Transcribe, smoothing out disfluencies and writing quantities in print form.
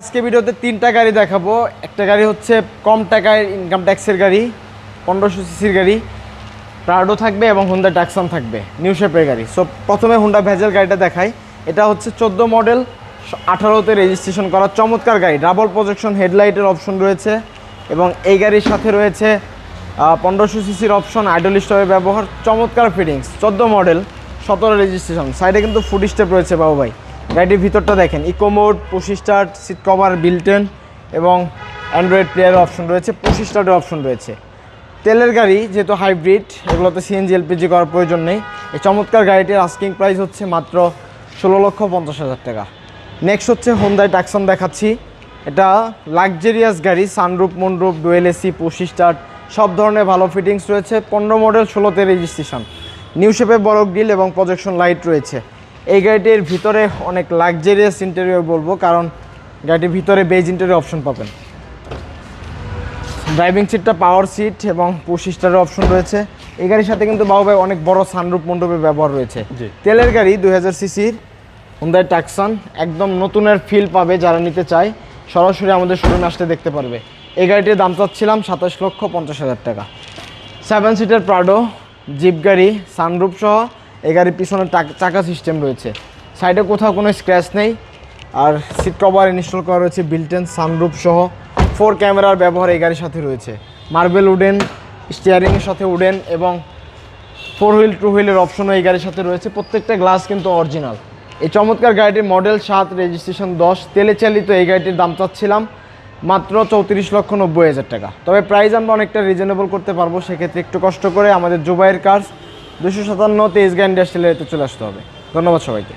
আজকে ভিডিওতে তিনটা গাড়ি দেখাবো। একটা গাড়ি হচ্ছে কম টাকায় ইনকাম ট্যাক্সের গাড়ি, 1500 সিসির গাড়ি, প্রাডো থাকবে এবং হুন্ডা টাকসন থাকবে, নিউ শেপের গাড়ি। সো প্রথমে হুন্ডা ভেজেল গাড়িটা দেখাই। এটা হচ্ছে 14 মডেল, 18তে রেজিস্ট্রেশন করা চমৎকার গাড়ি। ডাবল প্রজেকশন হেডলাইটের অপশন রয়েছে এবং এই গাড়ির সাথে রয়েছে 1500 সিসির অপশন, আইডল স্টপের ব্যবহার, চমৎকার ফিটিংস। 14 model, 17 registration. সাইডে কিন্তু ফুড স্টেপ রয়েছে বাবু ভাই। গাড়িটির ভিতরটা দেখেন, eco mode, push start, seat cover built in এবং অ্যান্ড্রয়েড প্লেয়ারের অপশন রয়েছে, পুশ স্টার্টের অপশন রয়েছে। তেলের গাড়ি যেহেতু হাইব্রিড, এগুলোতে সিএনজি এলপিজি করার প্রয়োজন নেই। এই চমৎকার গাড়িটির আস্কিং প্রাইস হচ্ছে মাত্র 16,50,000 টাকা। নেক্সট হচ্ছে হুন্ডাই টাকসন দেখাচ্ছি। এটা লাক্সারিয়াস গাড়ি, sunroof, moonroof, dual AC, push start, সব ধরনের ভালো ফিটিংস রয়েছে। 15 মডেল, 16তে রেজিস্ট্রেশন, নিউ শেপে বড় গ্রিল এবং প্রজেকশন লাইট রয়েছে। এই গাড়িটির ভিতরে অনেক লাক্সারিয়াস ইন্টেরিয়র বলবো, কারণ গাড়িটির ভিতরে বেজ ইন্টেরিয়র অপশন পাবেন। ড্রাইভিং সিটটা পাওয়ার সিট এবং পুশ স্টারের অপশন রয়েছে। এই গাড়ির সাথে কিন্তু বাবু ভাই অনেক বড় সানরুফ মণ্ডপের ব্যবহার রয়েছে। তেলের গাড়ি 2000 সিসির হুন্ডাই টাকসন, একদম নতুনের ফিল পাবে। যারা নিতে চায় সরাসরি আমাদের শোরুমে আসতে দেখতে পারবে। এই গাড়িটির দাম চাচ্ছিলাম 27,50,000 টাকা। 7 সিটের প্রাডো জিপ গাড়ি, সানরুফ সহ। এই গাড়ির পিছনে চাকা সিস্টেম রয়েছে, সাইডে কোথাও কোনো স্ক্র্যাচ নেই। আর সিট কভার ইনস্টল করা রয়েছে বিল্টেন, সানরুফ সহ। 4 ক্যামেরার ব্যবহার এই গাড়ির সাথে রয়েছে। মার্বেল উডেন, স্টিয়ারিংয়ের সাথে উডেন এবং 4 হুইল 2 হুইলের অপশনও এই গাড়ির সাথে রয়েছে। প্রত্যেকটা গ্লাস কিন্তু অরিজিনাল। এই চমৎকার গাড়িটির মডেল 7, রেজিস্ট্রেশন 10, তেলে চালিত। এই গাড়িটির দাম চাচ্ছিলাম মাত্র 34,90,000 টাকা। তবে প্রাইস আমরা অনেকটা রিজনেবল করতে পারবো। সেক্ষেত্রে একটু কষ্ট করে আমাদের জুবাইর কার্স 257 তেজগাঁ ইন্ডাস্ট্রিয়াল এরিয়াতে চলে আসতে হবে। ধন্যবাদ সবাইকে।